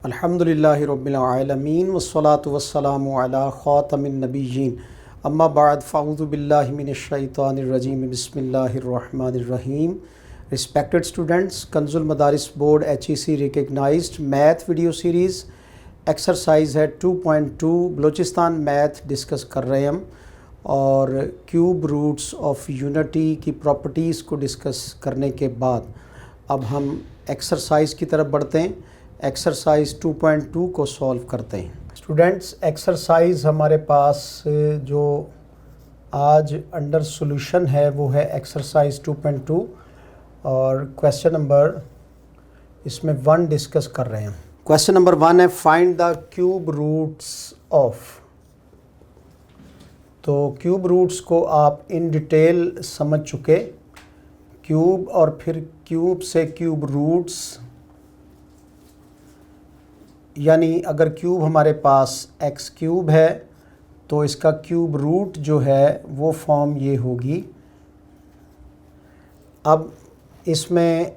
अल्हम्दुलिल्लाहि रब्बिल आलमीन वस्सलातु वस्सलामु अला ख़ातमिन नबिय्यीन अम्मा बाद फ़अऊज़ु बिल्लाहि मिनश शैतानिर रजीम बिस्मिल्लाहिर रहमानिर रहीम। Respected students, Kanzul Madaris board HEC recognized math video series exercise है 2.2 बलूचिस्तान मैथ डिस्कस कर रहे हैं हम, और क्यूब रूट्स ऑफ यूनिटी की प्रॉपर्टीज़ को डिस्कस करने के बाद अब हम एक्सरसाइज की तरफ बढ़ते हैं। एक्सरसाइज 2.2 को सॉल्व करते हैं। स्टूडेंट्स, एक्सरसाइज हमारे पास जो आज अंडर सॉल्यूशन है वो है एक्सरसाइज 2.2 और क्वेश्चन नंबर इसमें 1 डिस्कस कर रहे हैं। क्वेश्चन नंबर 1 है find the cube roots of. तो क्यूब रूट्स को आप इन डिटेल समझ चुके, क्यूब और फिर क्यूब से क्यूब रूट्स, यानी अगर क्यूब हमारे पास एक्स क्यूब है तो इसका क्यूब रूट जो है वो फॉर्म ये होगी। अब इसमें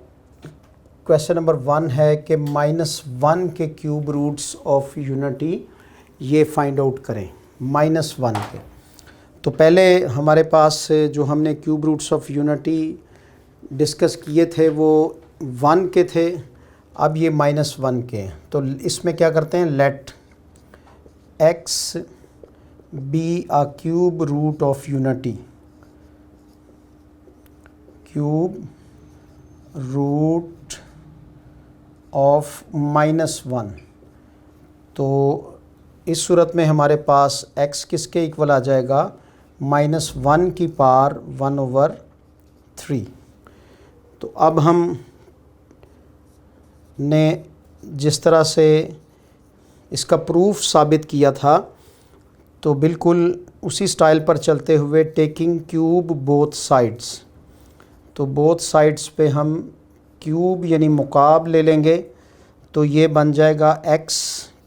क्वेश्चन नंबर 1 है कि -1 के क्यूब रूट्स ऑफ यूनिटी ये फाइंड आउट करें, -1 के। तो पहले हमारे पास जो हमने cube roots of unity discuss किए थे वो 1 के थे, अब ये -1 के। तो इसमें क्या करते हैं, let x be a cube root of unity, cube root of -1। तो इस सूरत में हमारे पास x किसके इक्वल आ जाएगा, -1 की पावर 1/3। तो अब हम ने जिस तरह से इसका प्रूफ साबित किया था तो बिल्कुल उसी स्टाइल पर चलते हुए टेकिंग क्यूब बोथ साइड्स, तो बोथ साइड्स पे हम क्यूब यानी मुकाब ले लेंगे। तो ये बन जाएगा x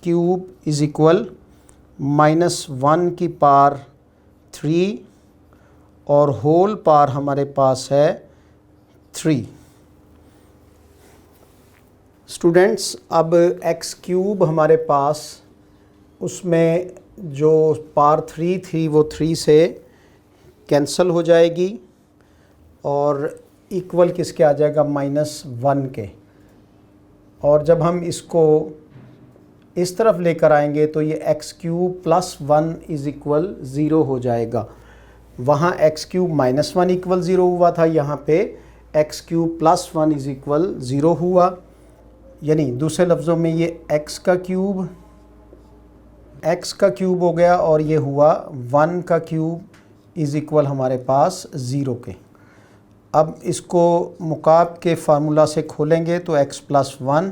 क्यूब इज़ इक्वल -1 की पावर 3 और होल पावर हमारे पास है 3। स्टूडेंट्स, अब x क्यूब हमारे पास उसमें जो पावर 3 थी वो 3 से कैंसिल हो जाएगी और इक्वल किसके आ जाएगा, -1 के। और जब हम इसको इस तरफ लेकर आएंगे तो ये x क्यूब +1 इज़ इक्वल 0 हो जाएगा। वहाँ x क्यूब -1 इक्वल 0 हुआ था, यहाँ पे x क्यूब +1 इज़ इक्वल 0 हुआ। यानी दूसरे लफ्ज़ों में ये x का क्यूब हो गया और ये हुआ 1 का क्यूब इज़ इक्वल हमारे पास 0 के। अब इसको मुकाब के फार्मूला से खोलेंगे तो x + 1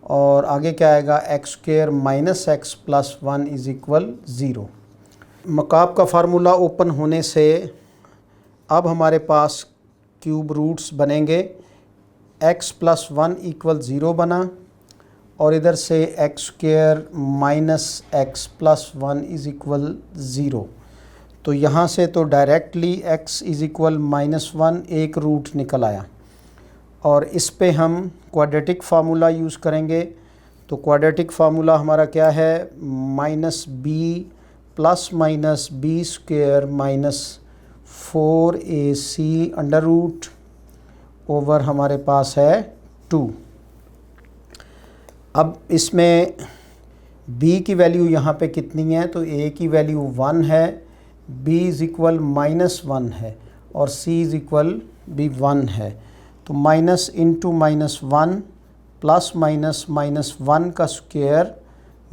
और आगे क्या आएगा, x² - x + 1 इज़ इक्वल 0। मुकाब का फार्मूला ओपन होने से अब हमारे पास क्यूब रूट्स बनेंगे। x + 1 = 0 बना और इधर से x² - x + 1 इज़ इक्वल 0। तो यहाँ से तो डायरेक्टली x इज़ इक्वल -1 एक रूट निकल आया और इस पे हम क्वाड्रेटिक फार्मूला यूज़ करेंगे। तो क्वाड्रेटिक फार्मूला हमारा क्या है, -b ± b² - 4ac under root over हमारे पास है 2। अब इसमें b की वैल्यू यहाँ पे कितनी है, तो a की वैल्यू 1 है, b इज़ इक्वल -1 है और c इज़ इक्वल भी 1 है। तो माइनस इंटू -1 प्लस -1 का स्क्वायर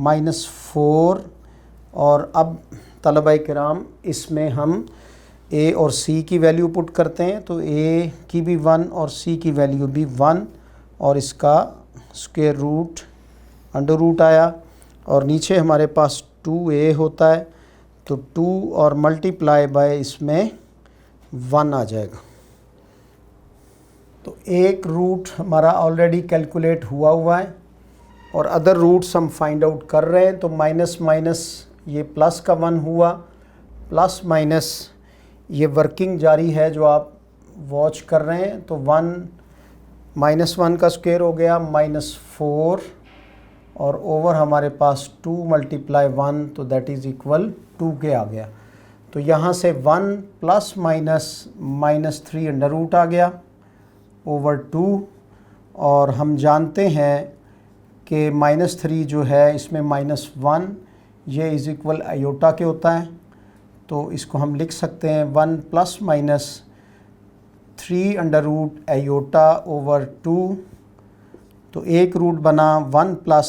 -4। और अब तलबा किराम इसमें हम a और c की वैल्यू पुट करते हैं, तो a की भी 1 और c की वैल्यू भी 1 और इसका स्क्वायर रूट अंडर रूट आया और नीचे हमारे पास 2a होता है, तो 2 और मल्टीप्लाई बाय इसमें 1 आ जाएगा। तो एक रूट हमारा ऑलरेडी कैलकुलेट हुआ है और अदर रूट्स हम फाइंड आउट कर रहे हैं। तो माइनस माइनस ये प्लस का 1 हुआ, प्लस माइनस ये वर्किंग जारी है जो आप वॉच कर रहे हैं। तो 1 - 1 का स्क्वायर हो गया -4 और ओवर हमारे पास 2 मल्टीप्लाई 1 तो दैट इज़ इक्वल 2k आ गया। तो यहाँ से 1 प्लस माइनस 3 अंडर रूट आ गया ओवर 2, और हम जानते हैं कि -3 जो है इसमें -1 ये इज़ इक्वल आयोटा के होता है। तो इसको हम लिख सकते हैं 1 plus minus 3 under root iota over 2। तो एक रूट बना 1 plus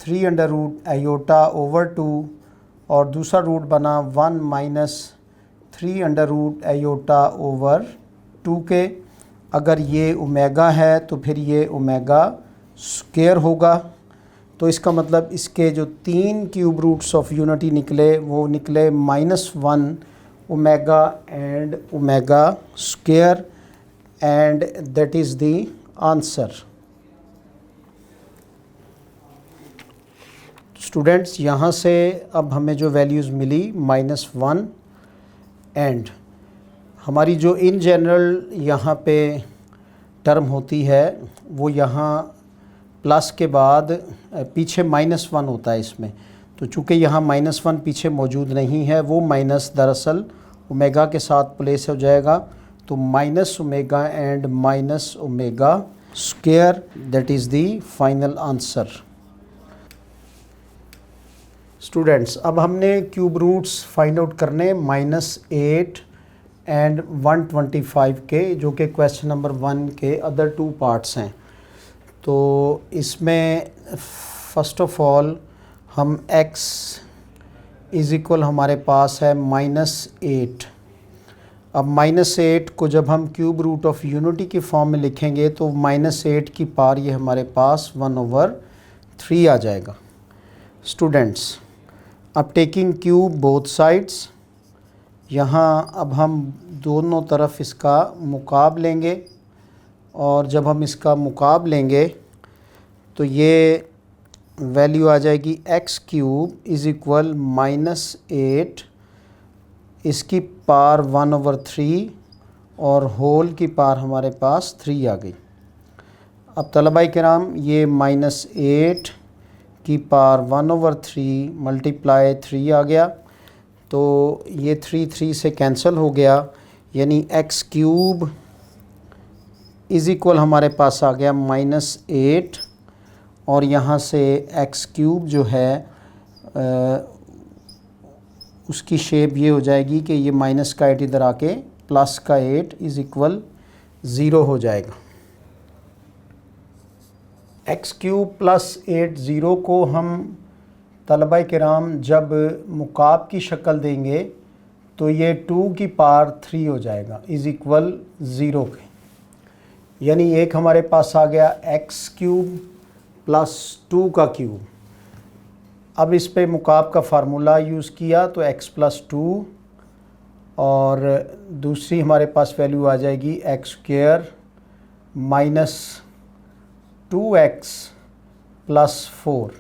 3 under root iota over 2, और दूसरा रूट बना 1 minus 3 under root iota over 2k। अगर ये ओमेगा है तो फिर ये ओमेगा स्क्वायर होगा। तो इसका मतलब इसके जो 3 क्यूब रूट्स ऑफ यूनिटी निकले वो निकले -1 omega and omega square, and that is the answer. Students, यहाँ से अब हमें जो वैल्यूज़ मिली -1, एंड हमारी जो इन जनरल यहाँ पे टर्म होती है वो यहाँ प्लस के बाद पीछे -1 होता है इसमें। तो चूँकि यहाँ -1 पीछे मौजूद नहीं है, वो माइनस दरअसल ओमेगा के साथ प्लेस हो जाएगा। तो minus omega and minus omega square, that is the final answer. Students, अब हमने क्यूब रूट्स फाइंड आउट करने -8 एंड 125 के, जो कि क्वेश्चन नंबर 1 के अदर 2 पार्ट्स हैं। तो इसमें फ़र्स्ट ऑफ ऑल हम x इज़ इक्वल हमारे पास है -8। अब -8 को जब हम क्यूब रूट ऑफ यूनिटी की फॉर्म में लिखेंगे तो -8 की पावर ये हमारे पास 1/3 आ जाएगा। स्टूडेंट्स, अब टेकिंग क्यूब बोथ साइड्स, यहाँ अब हम दोनों तरफ इसका मुकाब लेंगे, और जब हम इसका मुकाब लेंगे तो ये वैल्यू आ जाएगी x क्यूब इज़ इक्वल -8, इसकी पावर 1/3 और होल की पावर हमारे पास 3 आ गई। अब तलबाई किराम, ये -8 की पावर 1/3 मल्टीप्लाई 3 आ गया, तो ये 3 से कैंसिल हो गया, यानी x क्यूब इज़ इक्वल हमारे पास आ गया -8, और यहाँ से x क्यूब जो है उसकी शेप ये हो जाएगी कि ये माइनस का 8 इधर आके प्लस का 8 इज़ इक्वल 0 हो जाएगा। x क्यूब प्लस 8 0 को हम तलबा किराम जब मुकाब की शक्ल देंगे तो ये 2 की पावर 3 हो जाएगा इज़ इक्वल 0 के, यानी एक हमारे पास आ गया x क्यूब प्लस 2 का क्यूब। अब इस पे मुकाब का फार्मूला यूज़ किया तो x प्लस 2, और दूसरी हमारे पास वैल्यू आ जाएगी x square minus 2x plus 4,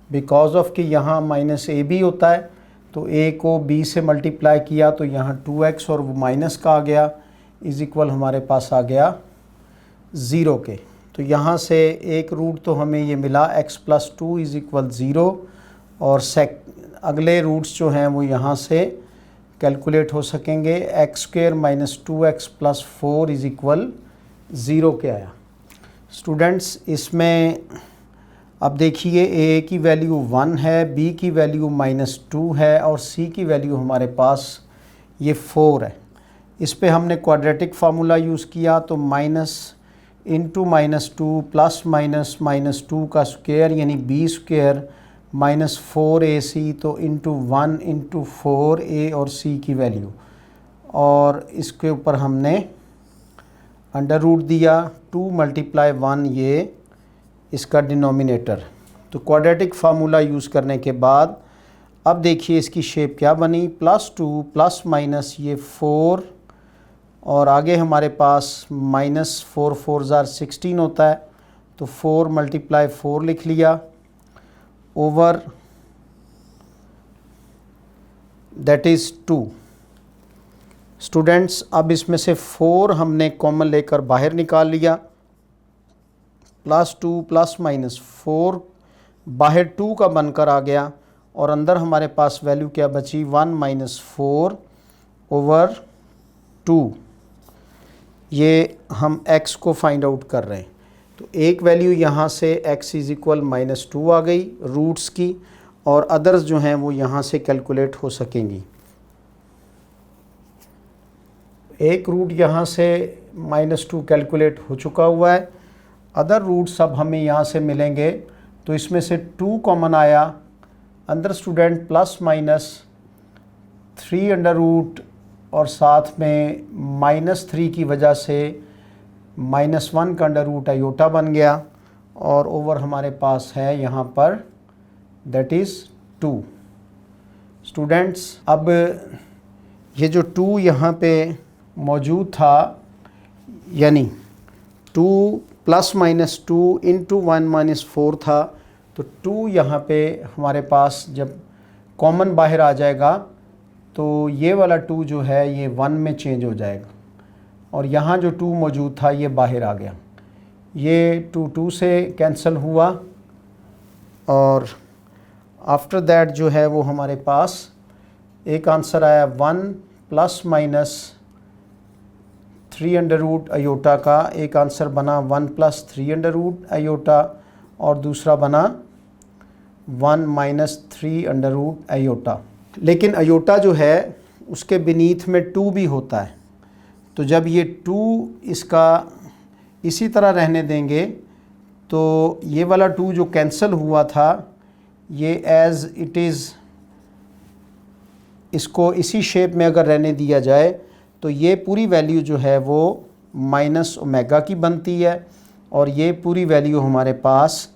because of कि यहाँ माइनस ए बी होता है, तो a को b से मल्टीप्लाई किया तो यहाँ 2x और वो माइनस का आ गया इज़ इक्वल हमारे पास आ गया 0 के। तो यहाँ से एक रूट तो हमें ये मिला x प्लस 2 इज़ इक्वल 0, और अगले रूट्स जो हैं वो यहाँ से कैलकुलेट हो सकेंगे। x square minus 2x plus 4 is equal 0 के आया। स्टूडेंट्स, इसमें अब देखिए a की वैल्यू 1 है, b की वैल्यू -2 है, और c की वैल्यू हमारे पास ये 4 है। इस पे हमने क्वाड्रेटिक फार्मूला यूज़ किया, तो माइनस इंटू -2 प्लस माइनस -2 का स्क्वायर यानी b स्क्वायर माइनस 4ac, तो इंटू 1 इंटू 4a और c की वैल्यू, और इसके ऊपर हमने अंडर रूट दिया 2 मल्टीप्लाई 1 ये इसका डिनोमिनेटर। तो क्वाड्रेटिक फार्मूला यूज़ करने के बाद अब देखिए इसकी शेप क्या बनी, +2 प्लस माइनस ये 4, और आगे हमारे पास -4 4 ज़ार 16 होता है, तो 4 मल्टीप्लाई 4 लिख लिया ओवर दैट इज़ 2। स्टूडेंट्स, अब इसमें से 4 हमने कॉमन लेकर बाहर निकाल लिया, +2 प्लस माइनस 4 बाहर 2 का बनकर आ गया और अंदर हमारे पास वैल्यू क्या बची 1 माइनस 4/2। ये हम x को फाइंड आउट कर रहे हैं। तो एक वैल्यू यहाँ से x इज़ इक्वल -2 आ गई रूट्स की, और अदर्स जो हैं वो यहाँ से कैलकुलेट हो सकेंगी। एक रूट यहाँ से -2 कैलकुलेट हो चुका हुआ है, अदर रूट्स अब हमें यहाँ से मिलेंगे। तो इसमें से 2 कॉमन आया, अंदर student plus minus 3 under root और साथ में -3 की वजह से -1 का अंडर रूट आयोटा बन गया, और ओवर हमारे पास है यहाँ पर दैट इज़ 2। स्टूडेंट्स अब ये जो 2 यहाँ पे मौजूद था, यानी 2 + -2 इंटू 1 - 4 था, तो 2 यहाँ पे हमारे पास जब कॉमन बाहर आ जाएगा तो ये वाला 2 जो है ये 1 में चेंज हो जाएगा, और यहाँ जो 2 मौजूद था ये बाहर आ गया। ये 2 से कैंसिल हुआ, और आफ्टर दैट जो है वो हमारे पास एक आंसर आया 1 ± 3 अंडर रूट आयोटा का। एक आंसर बना 1 + 3 अंडर रूट आयोटा, और दूसरा बना 1 - 3 अंडर रूट आयोटा। लेकिन आयोटा जो है उसके बीनीथ में 2 भी होता है, तो जब ये 2 इसका इसी तरह रहने देंगे तो ये वाला 2 जो कैंसिल हुआ था ये एज़ इट इज़, इसको इसी शेप में अगर रहने दिया जाए तो ये पूरी वैल्यू जो है वो -ω की बनती है, और ये पूरी वैल्यू हमारे पास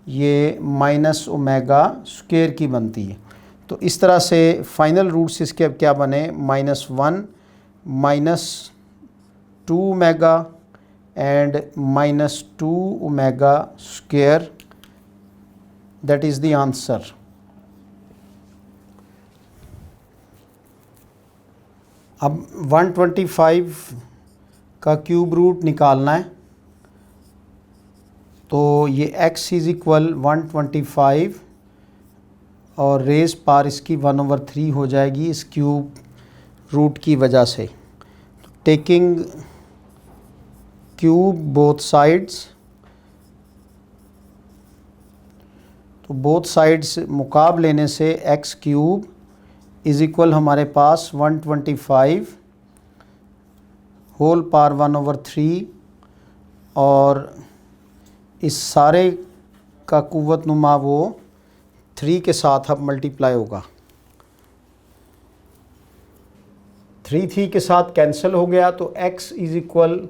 ये -ω² की बनती है। तो इस तरह से फाइनल रूट्स इसके अब क्या बने, -1 -2ω and -2ω²। That is the answer. अब 125 का क्यूब रूट निकालना है, तो ये x इज़ इक्वल 125 और रेज़ पार इसकी 1/3 हो जाएगी इस क्यूब रूट की वजह से। टेकिंग क्यूब बोथ साइड्स, तो बोथ साइड्स मुकाब लेने से x³ इज़ इक्वल हमारे पास 125 होल पावर 1/3, और इस सारे का कुव्वत नुमा वो 3 के साथ अब मल्टीप्लाई होगा। 3 के साथ कैंसिल हो गया, तो x is equal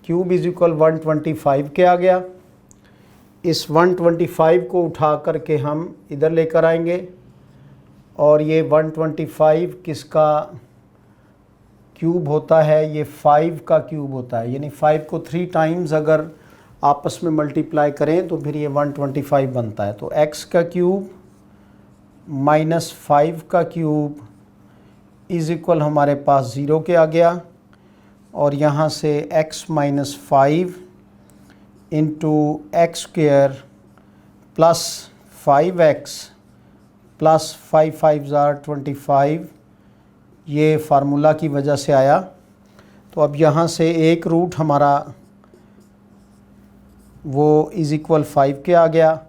cube is equal 125 के आ गया। इस 125 को उठा करके हम इधर लेकर आएंगे, और ये 125 किसका क्यूब होता है, ये 5 का क्यूब होता है, यानी 5 को 3 टाइम्स अगर आपस में मल्टीप्लाई करें तो फिर ये 125 बनता है। तो x का क्यूब -5 का क्यूब इज़ इक्वल हमारे पास 0 के आ गया, और यहाँ से x - 5 into x² plus 5x plus 5 × 5 = 25, ये फार्मूला की वजह से आया। तो अब यहाँ से एक रूट हमारा वो इज़ इक्वल 5 के आ गया,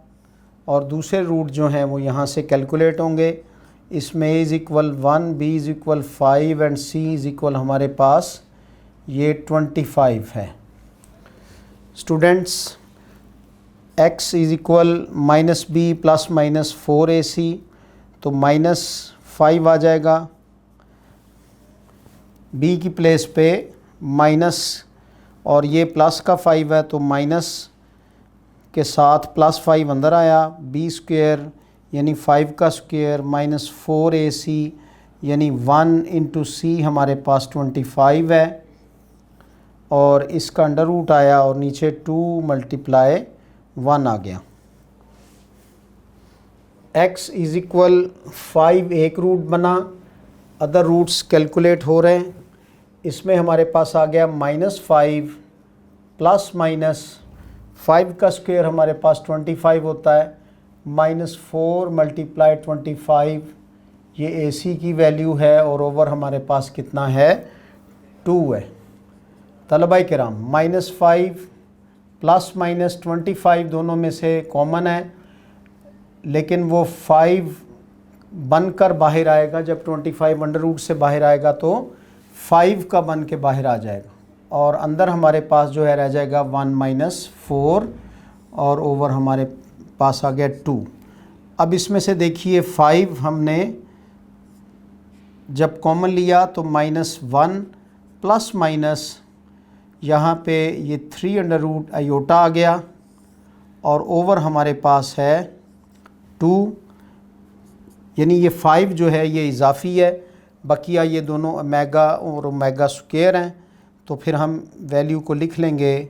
और दूसरे रूट जो हैं वो यहाँ से कैलकुलेट होंगे। इसमें a is equal 1, b is equal 5 and c is equal हमारे पास ये 25 है। Students x is equal -b + -4ac, तो -5 आ जाएगा, b की प्लेस पे माइनस, और ये प्लस का 5 है तो माइनस के साथ +5 अंदर आया, b² यानी 5 का स्क्वायर -4ac यानी 1 × c हमारे पास 25 है, और इसका अंडर रूट आया और नीचे 2 × 1 आ गया। x इज़ इक्वल 5 एक रूट बना, अदर रूट्स कैलकुलेट हो रहे हैं। इसमें हमारे पास आ गया -5 +- 5 का स्क्वायर हमारे पास 25 होता है, -4 मल्टीप्लाई 25, ये AC की वैल्यू है और ओवर हमारे पास कितना है 2 है। तलबा किराम -5 प्लस -25 दोनों में से कॉमन है, लेकिन वो 5 बनकर बाहर आएगा। जब 25 अंडर रूट से बाहर आएगा तो 5 का बन के बाहर आ जाएगा और अंदर हमारे पास जो है रह जाएगा 1 - 4 और ओवर हमारे पास आ गया 2। अब इसमें से देखिए 5 हमने जब कॉमन लिया तो -1 प्लस माइनस यहाँ पे ये 3 अंडर रूट आयोटा आ गया और ओवर हमारे पास है 2, यानी ये 5 जो है ये इजाफी है, बकिया ये दोनों ओमेगा और ओमेगा स्क्वायर हैं। तो फिर हम वैल्यू को लिख लेंगे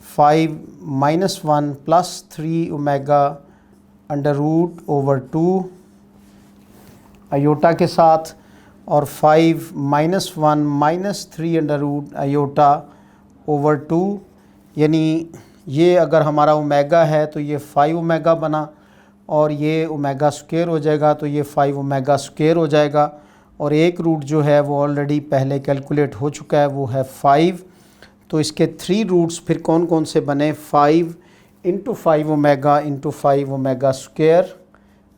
5 - 1 plus 3 omega under root over 2 iota के साथ, और 5 - 1 - 3 अंडर रूट आयोटा ओवर 2, यानी ये अगर हमारा ओमेगा है तो ये 5 ओमेगा बना और ये ओमेगा स्क्वायर हो जाएगा तो ये 5 ओमेगा स्क्वायर हो जाएगा। और एक रूट जो है वो ऑलरेडी पहले कैलकुलेट हो चुका है, वो है 5। तो इसके 3 रूट्स फिर कौन कौन से बने, 5 × 5 omega × 5 omega square,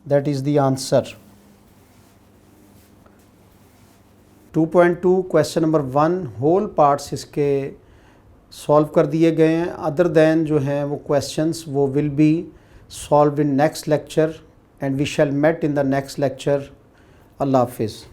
that is the answer. 2.2 question number 1 whole parts इसके सॉल्व कर दिए गए हैं। अदर दैन जो हैं वो क्वेश्चंस वो will be solve in next lecture and we shall met in the next lecture. अल्लाह हाफिज़।